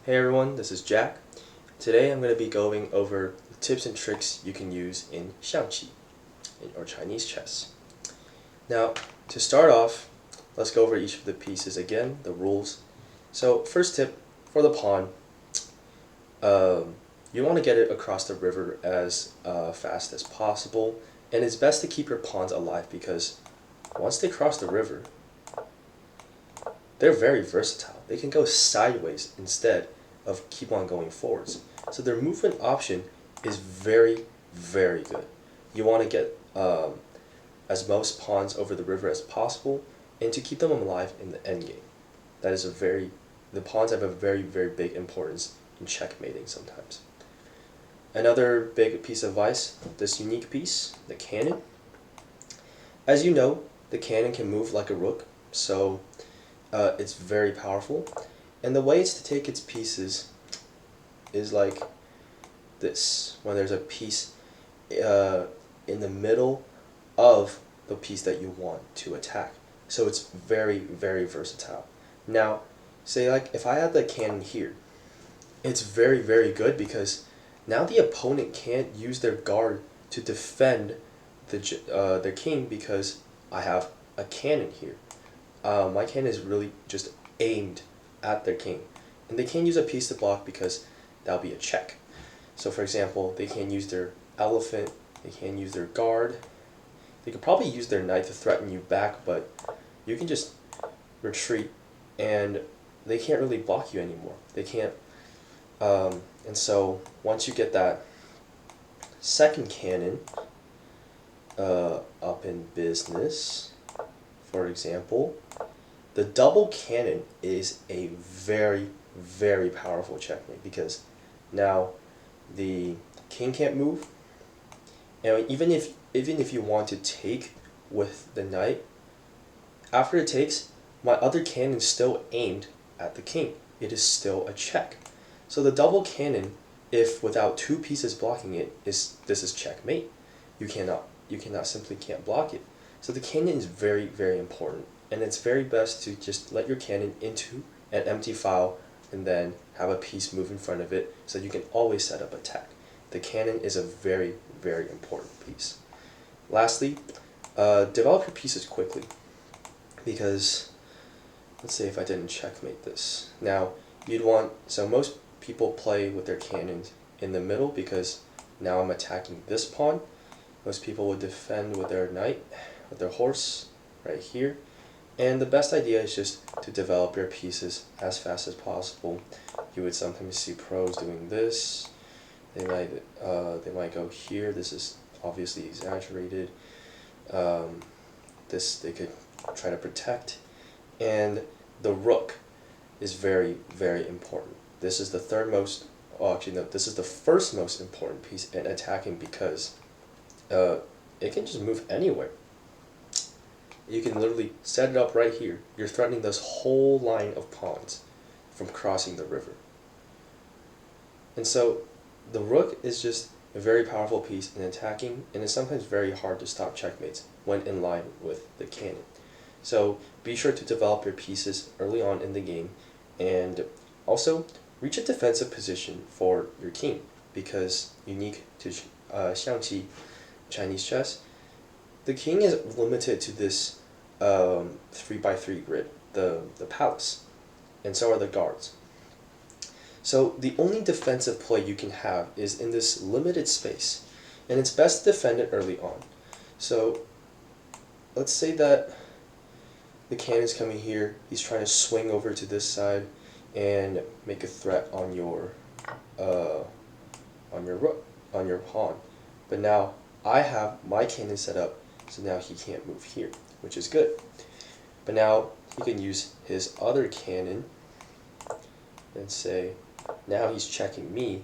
Hey everyone, this is Jack. Today I'm going to be going over the tips and tricks you can use in Xiangqi, or Chinese chess. Now, to start off, let's go over each of the pieces again, the rules. So, first tip, for the pawn, you want to get it across the river as fast as possible, and it's best to keep your pawns alive because once they cross the river, they're very versatile. They can go sideways instead of keep on going forwards. So their movement option is very, very good. You want to get as most pawns over the river as possible and to keep them alive in the endgame. That is the pawns have a very, very big importance in checkmating sometimes. Another big piece of advice, this unique piece, the cannon. As you know, the cannon can move like a rook, so it's very powerful. And the ways to take its pieces is like this, when there's a piece in the middle of the piece that you want to attack. So it's very, very versatile. Now, say like if I had the cannon here, it's very, very good because now the opponent can't use their guard to defend their king because I have a cannon here. My cannon is really just aimed at their king. And they can't use a piece to block because that'll be a check. So for example, they can't use their elephant, they can't use their guard. They could probably use their knight to threaten you back, but you can just retreat and they can't really block you anymore. They can't. And so once you get that second cannon up in business, for example, the double cannon is a very, very powerful checkmate because now the king can't move, and even if you want to take with the knight, after it takes, my other cannon is still aimed at the king. It is still a check. So the double cannon, if without two pieces blocking it, this is checkmate. You simply can't block it. So the cannon is very, very important, and it's very best to just let your cannon into an empty file and then have a piece move in front of it so you can always set up attack. The cannon is a very, very important piece. Lastly, develop your pieces quickly because let's say if I didn't checkmate this. Now, so most people play with their cannons in the middle because now I'm attacking this pawn. Most people would defend with their knight, with their horse right here. And the best idea is just to develop your pieces as fast as possible. You would sometimes see pros doing this. They might go here. This is obviously exaggerated. This they could try to protect. And the rook is very, very important. This is the third most, well actually no, this is the first most important piece in attacking because it can just move anywhere. You can literally set it up right here. You're threatening this whole line of pawns from crossing the river. And so the rook is just a very powerful piece in attacking, and it's sometimes very hard to stop checkmates when in line with the cannon. So be sure to develop your pieces early on in the game, and also reach a defensive position for your king, because unique to Xiangqi Chinese chess, the king is limited to this 3x3 grid, the palace, and so are the guards. So the only defensive play you can have is in this limited space, and it's best to defend it early on. So let's say that the cannon's coming here, he's trying to swing over to this side and make a threat on your rook, on your pawn. But now I have my cannon set up, so now he can't move here, which is good. But now he can use his other cannon and say, now he's checking me,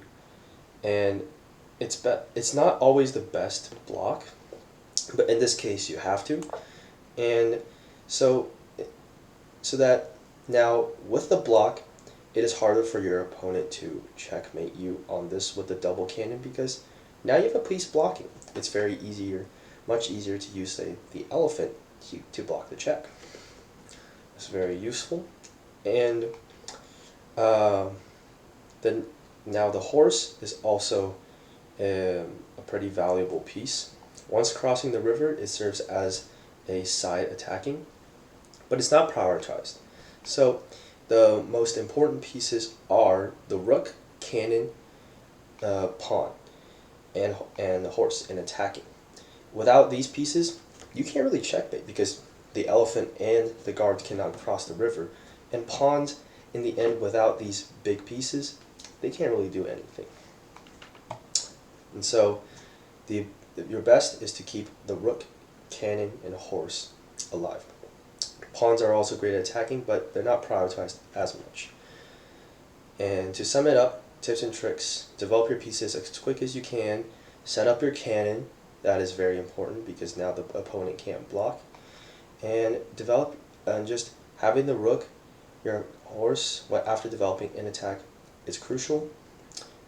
and it's not always the best block, but in this case you have to. And so that now with the block, it is harder for your opponent to checkmate you on this with the double cannon because now you have a piece blocking. It's much easier to use, say, the elephant to block the check. It's very useful. And Then now the horse is also a pretty valuable piece. Once crossing the river, it serves as a side attacking, but it's not prioritized. So the most important pieces are the rook, cannon, pawn, and the horse in attacking. Without these pieces, you can't really checkmate because the elephant and the guard cannot cross the river, and pawns in the end without these big pieces, they can't really do anything. And so your best is to keep the rook, cannon, and horse alive. Pawns are also great at attacking, but they're not prioritized as much. And to sum it up, tips and tricks: develop your pieces as quick as you can, set up your cannon, that is very important because now the opponent can't block, and develop and just having the rook, your horse, after developing an attack is crucial.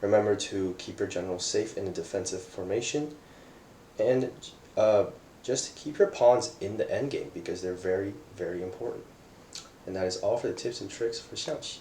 Remember to keep your general safe in a defensive formation, and just keep your pawns in the endgame because they're very, very important. And that is all for the tips and tricks for Xiangqi.